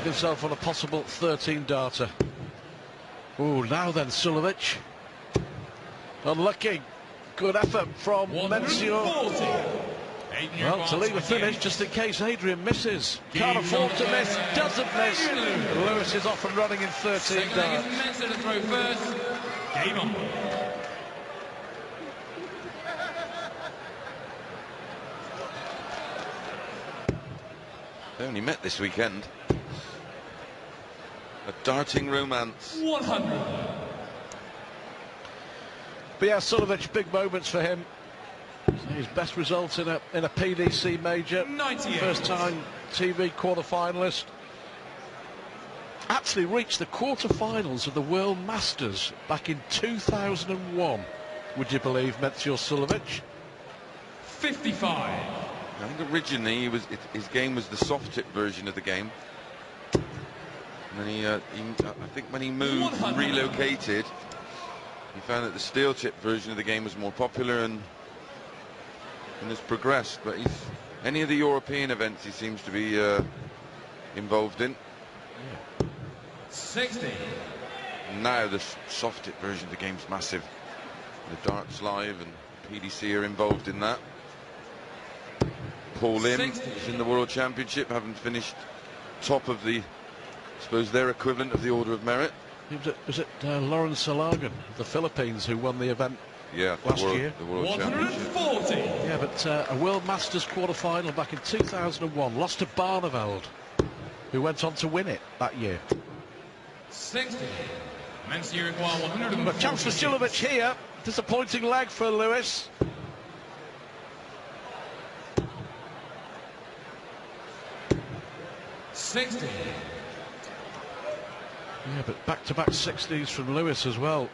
himself on a possible 13-darter. Oh, now then, Suljovic. Unlucky. Good effort from Mensur. Well, to leave a finish just in case Adrian misses. Can't afford to miss, doesn't miss. Lewis is off and running in 13 darts. Mensur to throw first. Game on. They only met this weekend. A darting romance. 100. But yeah, Suljovic, big moments for him. His best result in a PDC major. 98. First time TV quarter-finalist. Actually reached the quarter-finals of the World Masters back in 2001. Would you believe, Mensur Suljovic? 55. I think originally his game was the soft tip version of the game. And then I think when he moved and relocated, he found that the steel tip version of the game was more popular and has progressed. But any of the European events he seems to be involved in. Yeah. 60. Now the soft tip version of the game's massive. The Darts Live and PDC are involved in that. Paul Lim is in the World Championship, having finished top of the, I suppose, their equivalent of the Order of Merit. Was it Lawrence Salagan, the Philippines, who won the event last year? The World 140. Championship. Yeah, but a World Masters quarter-final back in 2001, lost to Barneveld, who went on to win it that year. 60. Mensur require 100. A chance for Suljovic here. Disappointing leg for Lewis. $60. Yeah, but back-to-back 60s from Lewis as well.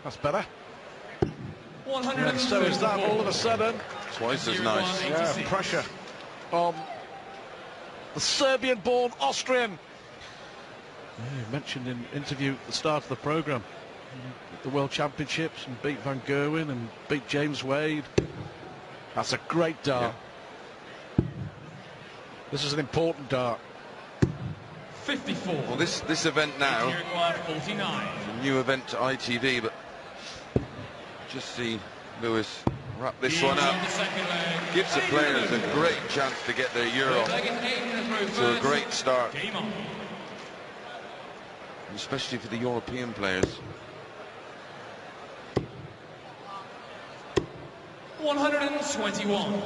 That's better. 100. And so is that all of a sudden. Twice as nice. Yeah, pressure on the Serbian-born Austrian. Yeah, you mentioned in interview at the start of the programme, the World Championships, and beat Van Gerwen and beat James Wade. That's a great dart. Yeah. This is an important dart. 54. Well, this event now, 49. a new event to ITV, but just see Lewis wrap this one up. Gives the players a great chance to get their Euro to a great start, especially for the European players. 121.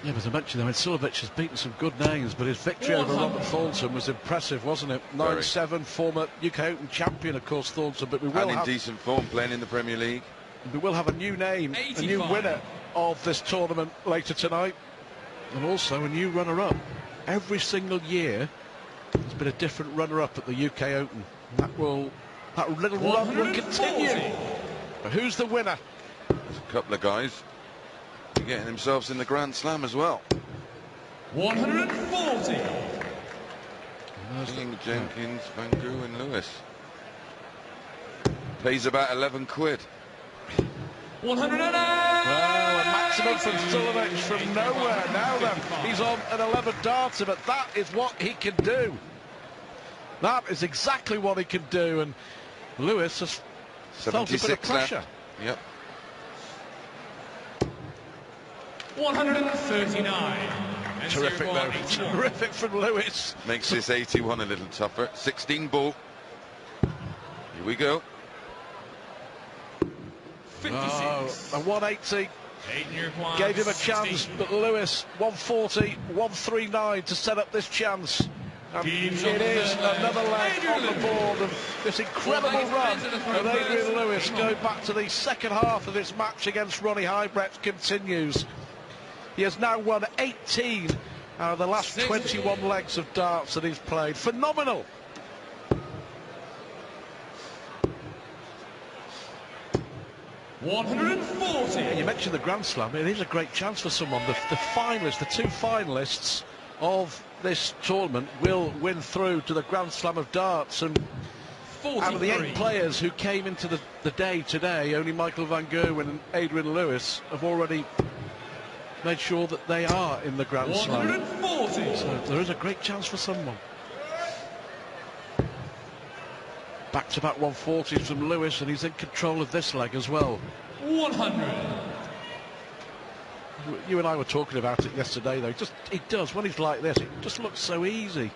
Yeah, but as I mentioned, Suljovic has beaten some good names, but his victory over Robert Thornton was impressive, wasn't it? 9-7, former UK Open champion, of course, Thornton. But we will have, in decent form, playing in the Premier League. We will have a new name, 85. a new winner of this tournament later tonight, and also a new runner-up. Every single year, there's been a different runner-up at the UK Open. That little run will continue. But who's the winner? There's a couple of guys getting themselves in the Grand Slam as well. 140. King, Jenkins, Van Gerwen, Lewis. Pays about 11 quid. 108. Well, a maximum from Suljovic from nowhere. Now then, he's on an 11-darter, but that is what he can do. That is exactly what he can do, and Lewis has felt a bit of pressure. Yep. 139. Terrific though, terrific from Lewis. Makes this 81 a little tougher. 16 ball. Here we go. 56. A 180 gave him a chance, but Lewis 140, 139 to set up this chance. And it is another leg on the board of this incredible run of Adrian Lewis going back to the second half of this match against Ronnie Highbrett continues. He has now won 18 out of the last 21 legs of darts that he's played. Phenomenal. $140. You mentioned the Grand Slam. It is a great chance for someone. The finalists, the two finalists of this tournament will win through to the Grand Slam of darts, and out of the 8 players who came into the day today, only Michael van Gerwen and Adrian Lewis have already made sure that they are in the Grand Slam. 140. So there is a great chance for someone. Back-to-back 140s from Lewis, and he's in control of this leg as well. 100. You and I were talking about it yesterday, though. He does, when he's like this, it just looks so easy.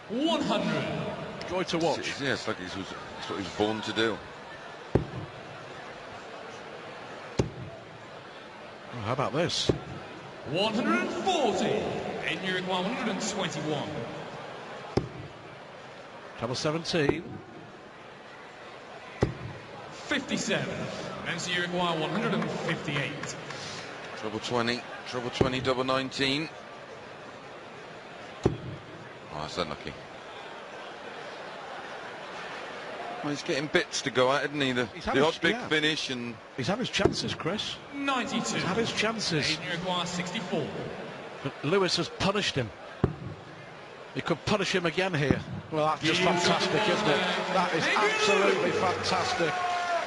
100. Joy to watch. Yeah, it's like it's what he was born to do. Oh, how about this? 140. In Uruguay, 121. Double 17. 57. Mensur Suljovic, 158. Treble 20, double 19. Oh, that's unlucky. Well, he's getting bits to go at, isn't he? The odd big finish, and he's had his chances, Chris. 92. He's had his chances. Uruguay, 64. But Lewis has punished him. He could punish him again here. Well, that's just fantastic, isn't it? That is absolutely fantastic.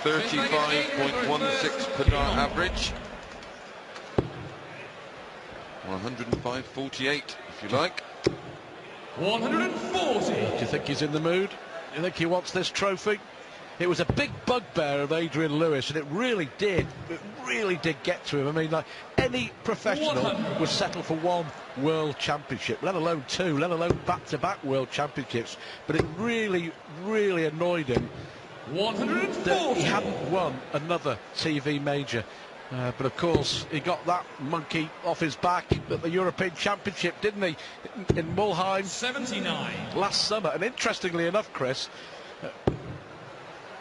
35.16 per dart average. 105.48, if you like. 140. Do you think he's in the mood? Do you think he wants this trophy? It was a big bugbear of Adrian Lewis, and it really did get to him. I mean, like, any professional would settle for 1 world championship, let alone 2, let alone back-to-back world championships. But it really annoyed him 140. that he hadn't won another TV major. But of course, he got that monkey off his back at the European Championship, didn't he? In Mulheim. 79. Last summer. And interestingly enough, Chris,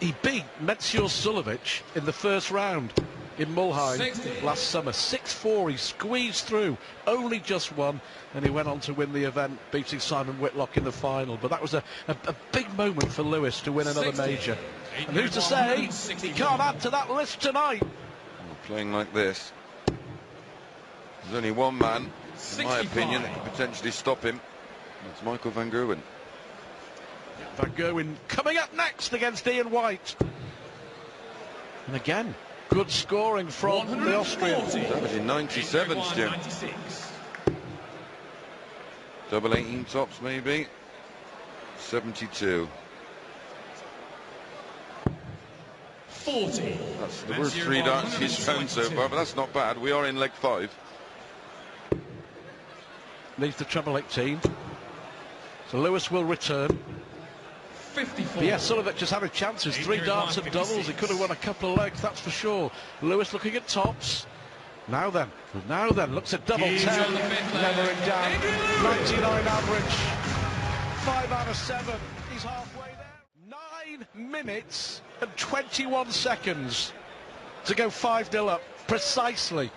he beat Mensur Suljovic in the first round in Mulheim 60. Last summer. 6-4, he squeezed through, only just won, and he went on to win the event, beating Simon Whitlock in the final. But that was a big moment for Lewis to win another 60. major. And who's to say he can't add to that list tonight? Playing like this, there's only one man, in 65. my opinion, that could potentially stop him. That's Michael van Gerwen. Van Gerwen coming up next against Ian White. And again, good scoring from the Austrian. Averaging 97, Stu. 96. Double 18 tops, maybe. 72. 40. That's the worst 3 darts he's found so far, but that's not bad. We are in leg 5. Needs the treble 18. So Lewis will return. 54. But yes, Suljovic just having chances. 3 darts and doubles. He could have won a couple of legs, that's for sure. Lewis looking at tops. Now then, looks at double 10. Never in down. 99 average. 5 out of 7. He's halfway there. 9 minutes and 21 seconds to go 5-0 up, precisely.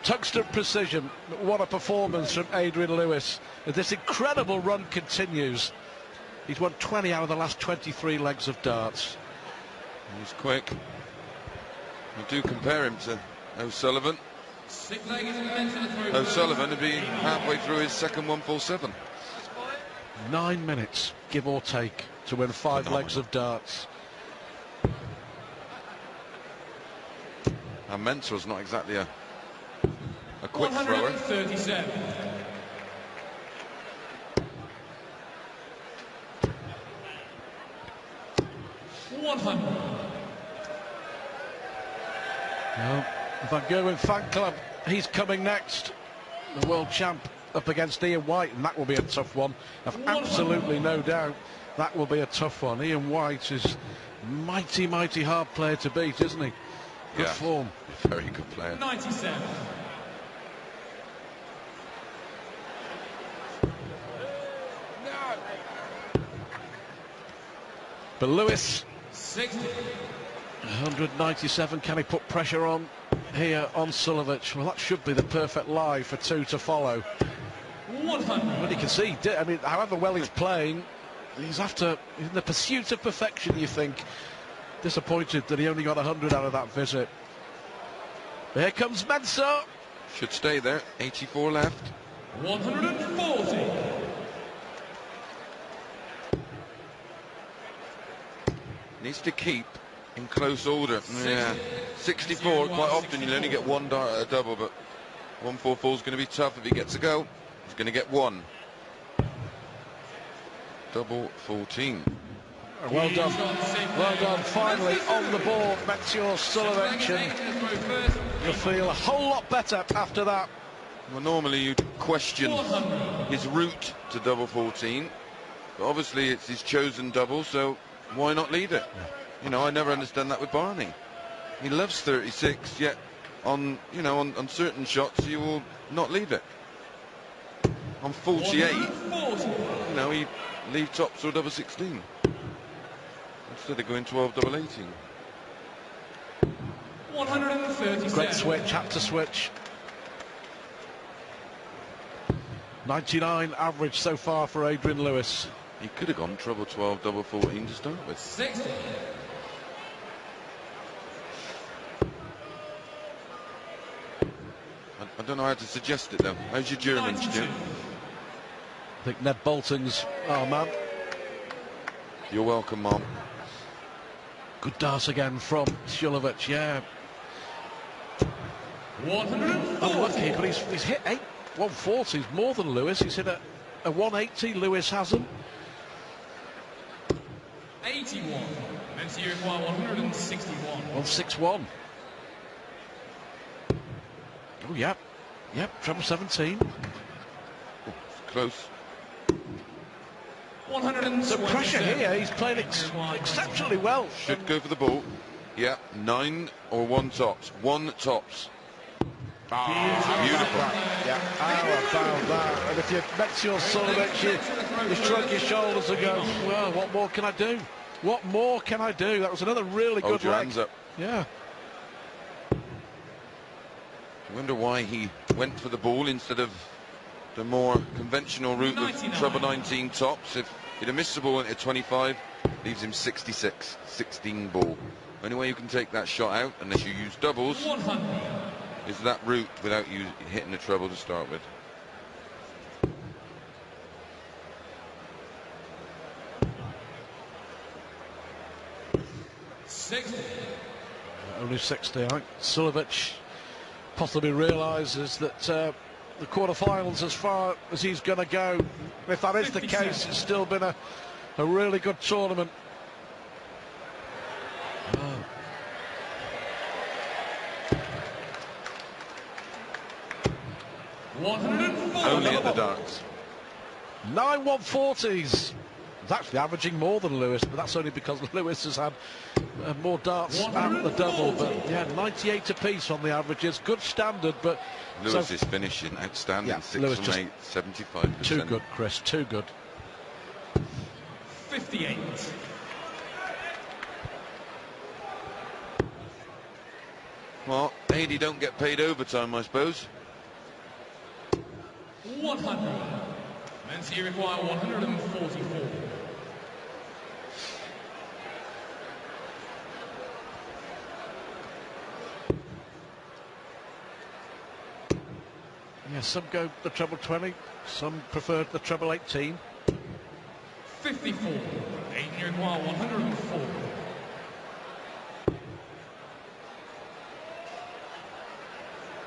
Tungsten precision. What a performance from Adrian Lewis. As this incredible run continues. He's won 20 out of the last 23 legs of darts. He's quick. We do compare him to O'Sullivan. O'Sullivan would be halfway through his second 147. 9 minutes, give or take, to win 5 legs of darts. And Mensur's not exactly a quick thrower. 137. Well, Van Gerwen fan club, he's coming next. The world champ up against Ian White, and that will be a tough one. I've absolutely no doubt that will be a tough one. Ian White is mighty hard player to beat, isn't he? Good form. Very good player. 97. But Lewis, 60. 197, can he put pressure on here on Suljovic? Well, that should be the perfect lie for 2 to follow. 100. But you can see, I mean, however well he's playing, he's in the pursuit of perfection, you think. Disappointed that he only got 100 out of that visit. But here comes Mensur. Should stay there, 84 left. 140. Needs to keep in close order. Yeah, 64. Quite often you'll only get one dart at a double, but 144 is going to be tough if he gets a go. He's going to get one. Double 14. Well done. Well done. Finally on the board, Mensur Suljovic. You'll feel a whole lot better after that. Well, normally you'd question his route to double 14, but obviously it's his chosen double, so why not lead it? You know, I never understand that with Barney. He loves 36, yet on certain shots he will not leave it. On 48, you know, he leave tops or double 16 instead of going 12 double 18. 137. Great switch, had to switch. 99 average so far for Adrian Lewis. He could have gone treble 12 double 14 to start with. 60. I don't know how to suggest it though. How's your Germans, Jim? I think Ned Bolton's our man. You're welcome, Mom. Good dart again from Suljovic, yeah. 140. Unlucky, but he's hit 140s more than Lewis. He's hit a 180, Lewis hasn't. 81. Mensur require 161. 161. Oh, yep. Yep, treble 17. Oh, it's close. 127. So pressure here, he's playing exceptionally well. Should go for the ball. Yeah, 9 or 1 tops. 1 tops. Beautiful. Yeah, how about that? And if you're Mensur Suljovic, you shrug your shoulders and go, well, what more can I do? What more can I do? That was another really Hold good your leg. hands up. Yeah. I wonder why he went for the ball instead of the more conventional route of treble 19 tops. If he'd have missed the ball into 25, leaves him 66, 16 ball. Only way you can take that shot out, unless you use doubles, 100. is that route without you hitting the treble to start with. Only 60. I think Suljovic possibly realises that the quarterfinals, as far as he's going to go, if that is the case, it's still been a really good tournament. Oh. Only at the darts. 9 140s. He's actually averaging more than Lewis, but that's only because Lewis has had more darts at the double. But yeah, 98 apiece on the averages. Good standard, but Lewis is finishing outstanding. Yeah, 6 Lewis from just 8, 75%. too good, Chris. Too good. 58. Well, 80 don't get paid overtime, I suppose. 100. Mensur require 144. Yeah, some go the treble 20, some prefer the treble 18. 54. Adrian require 104.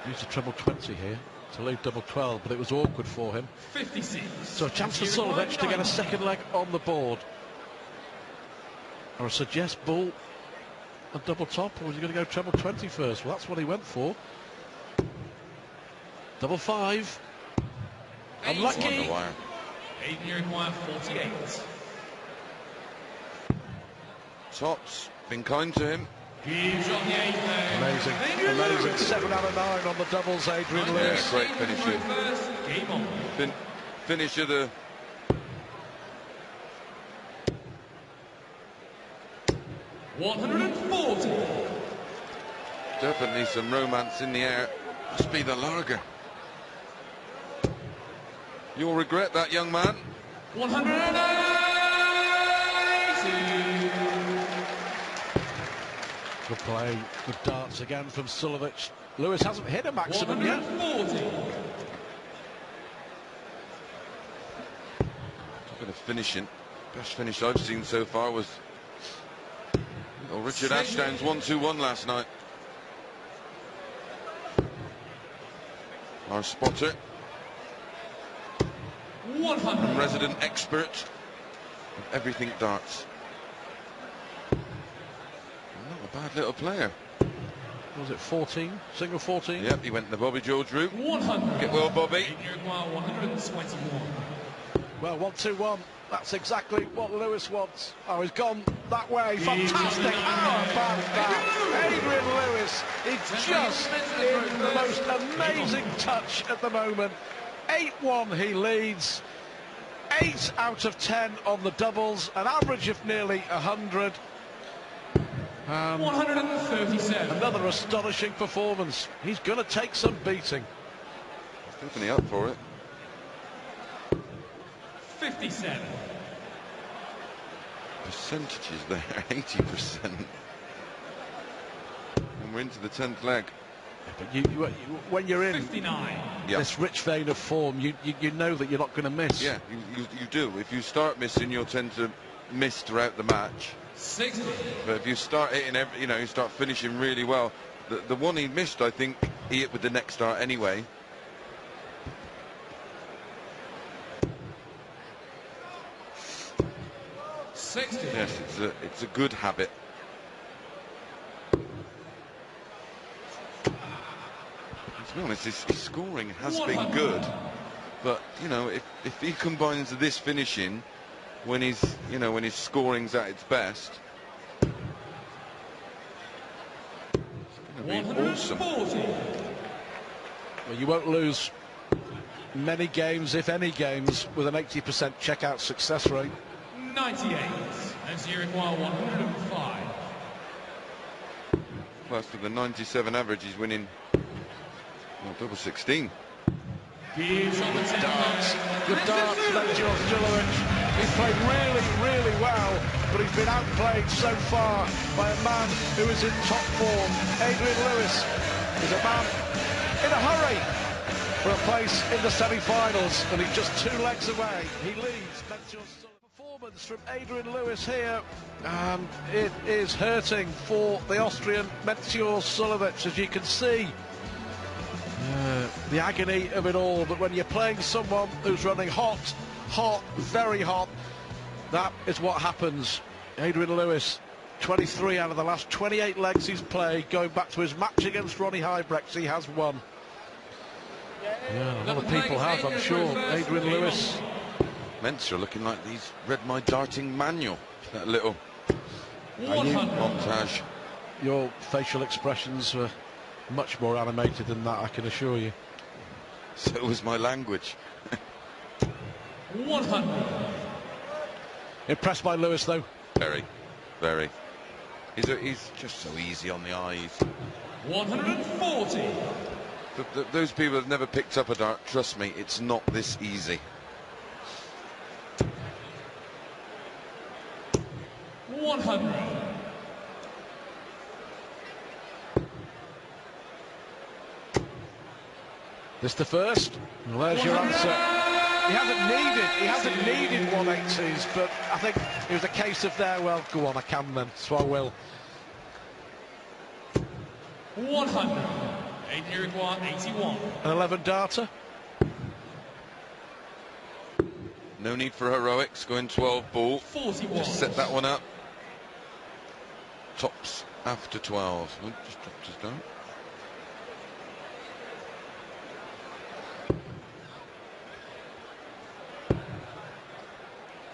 Used a treble 20 here to leave double 12, but it was awkward for him. 56. So a chance for Suljovic to get a second leg on the board. Or a suggest bull and double top, or was he going to go treble 20 first? Well, that's what he went for. Double 5. Unlucky. Adrian require 48. Tops, been kind to him. He's on the 8th there. Amazing, amazing. 7 out of 9 on the doubles, Adrian Lewis. Great finisher. Game on. Finish of the... $140. Definitely some romance in the air. Must be the lager. You'll regret that, young man. 180. Good play, good darts again from Suljovic. Lewis hasn't hit a maximum yet. 140. Talking of finishing, best finish I've seen so far was Well, Richard Ashdown's 1-2-1 last night. Our spotter 100. and resident expert of everything darts. Not a bad little player. Was it 14? Single 14? Yep, he went the Bobby George route. 100. Get well, Bobby. 121. Well, 1-2-1. That's exactly what Lewis wants. Oh, he's gone that way. Fantastic. How about that? Adrian Lewis is just in the most amazing touch at the moment. 8-1 he leads. 8 out of 10 on the doubles. An average of nearly 100. 137. Another astonishing performance. He's going to take some beating. He's definitely up for it. 57. Percentages there, 80%. And we're into the 10th leg. But when you're in 59. this rich vein of form, you know that you're not going to miss. Yeah, you do. If you start missing, you'll tend to miss throughout the match. 60. But if you start hitting, you start finishing really well. The one he missed, I think, he hit with the next dart anyway. Yes, it's a good habit. To be honest, his scoring has been good, but if he combines this finishing when his scoring's at its best, it's going to be awesome. Well, you won't lose many games, if any games, with an 80% checkout success rate. 98. Mensur 105. Plus, with the 97 average, he's winning double 16. Good darts. Good darts, Mensur Suljovic. He's played really, really well, but he's been outplayed so far by a man who is in top form. Adrian Lewis is a man in a hurry for a place in the semi-finals, and he's just 2 legs away. He leads Mensur Suljovic. Performance from Adrian Lewis here, and it is hurting for the Austrian Mensur Suljovic, as you can see. The agony of it all, but when you're playing someone who's running hot, very hot, that is what happens. Adrian Lewis, 23 out of the last 28 legs he's played, going back to his match against Ronnie Huybrechts, he has won. Yeah, a lot of people have, I'm sure. Adrian Lewis. Mensur looking like he's read my darting manual. That little 100. montage. Your facial expressions were much more animated than that, I can assure you. So was my language. 100. Impressed by Lewis, though. Very, very. He's just so easy on the eyes. 140. Those people have never picked up a dart, trust me, it's not this easy. 100. This the first? Well, there's your answer. He hasn't needed 180s, but I think it was a case of there, well, go on, I can then, so I will. 100. Adrian 81. An 11 darter. No need for heroics, going 12 ball. 41. Just set that one up. Tops after 12. Oh, just dropped his dart.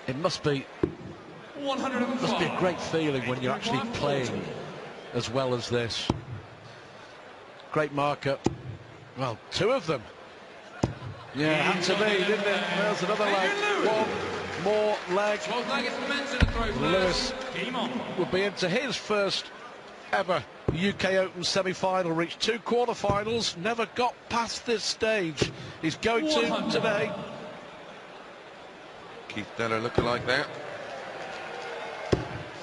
It must be 105. a great feeling when you're actually playing as well as this. Great marker. Well, 2 of them. Yeah, had to be, didn't it? There's another leg. 1 more leg. Lewis will be into his first ever UK Open semi-final. Reached 2 quarter-finals. Never got past this stage. He's going to today. Keith Deller looking like that.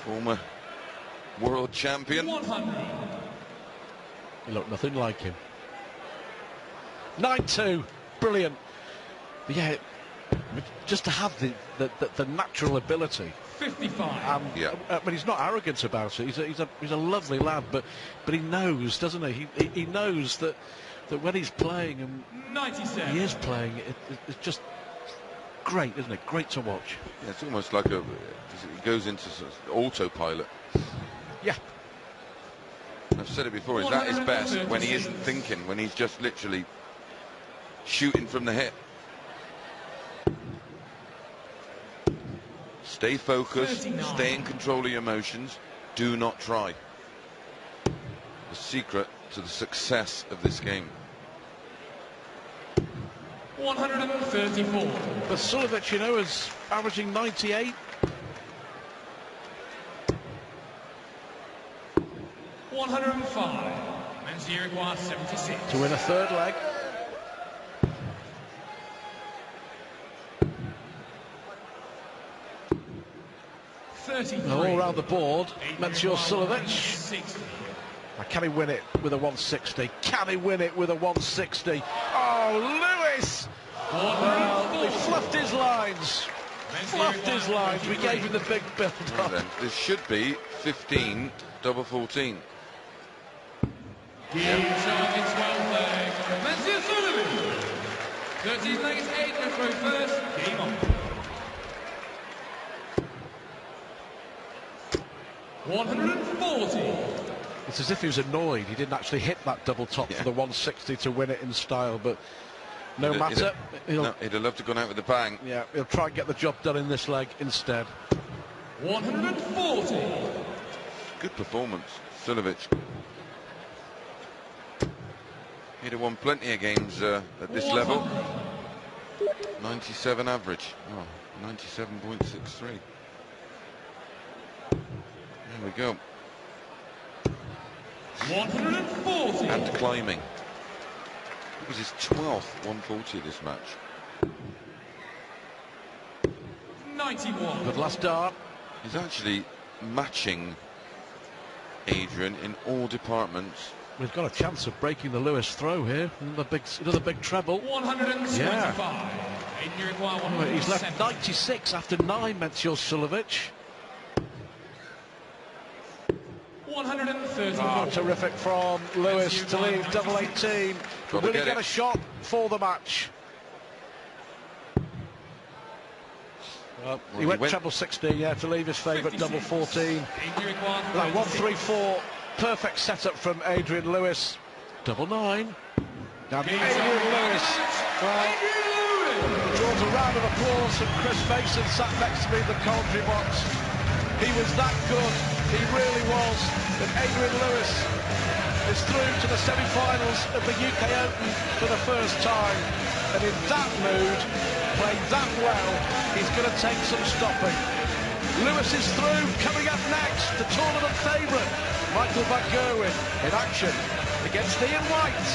Former world champion. 100. He looked nothing like him. 9-2. Brilliant. But yeah, just to have the natural ability 55. Yeah. But he's not arrogant about it. He's a lovely lad, but he knows, doesn't he? He knows that when he's playing, and 97. he is playing, it's just great, isn't it? Great to watch. Yeah, it's almost like it goes into sort of autopilot. Yeah. I've said it before, he's at his best when he isn't thinking, when he's just literally shooting from the hip. Stay focused, 39. Stay in control of your emotions, do not try. The secret to the success of this game. 134. But Suljovic, you know, is averaging 98. 105. Mensur requires 76. To win a third leg. All round the board, Mensur Suljovic. 60. Now, can he win it with a 160? Can he win it with a 160? Oh, Lewis! Well, he fluffed his lines. Fluffed his lines. We gave him the big build-up. Well, this should be 15 double 14. Game target 12 legs. Mensur Suljovic. 13 legs, Adrian throw first. Game on. 140. It's as if he was annoyed he didn't actually hit that double top for the 160 to win it in style, but no matter. He'd have loved to have gone out with a bang. Yeah, he'll try and get the job done in this leg instead. 140. Good performance, Suljovic. He'd have won plenty of games at this level. 97 average. Oh, 97.63. There we go. 140. And climbing. It was his 12th 140 this match. 91. Good last dart. He's actually matching Adrian in all departments. We've got a chance of breaking the Lewis throw here. Another big treble. 125. Yeah. Adrian requires Oh, he's left 170. 96 after 9, Mensur Suljovic. 134. Oh, terrific from Lewis to leave double 18. Got to Will he get get it. a shot for the match? Well, he went treble 16, yeah, to leave his favourite double 14. Adrian requires That 134. 1-3-4, perfect setup from Adrian Lewis. Double 9. Now Adrian Lewis. Well, draws a round of applause from Chris Mason, sat next to me in the commentary box. He was that good, he really was. And Adrian Lewis is through to the semi-finals of the UK Open for the first time. And in that mood, playing that well, he's going to take some stopping. Lewis is through. Coming up next, the tournament favourite, Michael van Gerwen, in action against Ian White.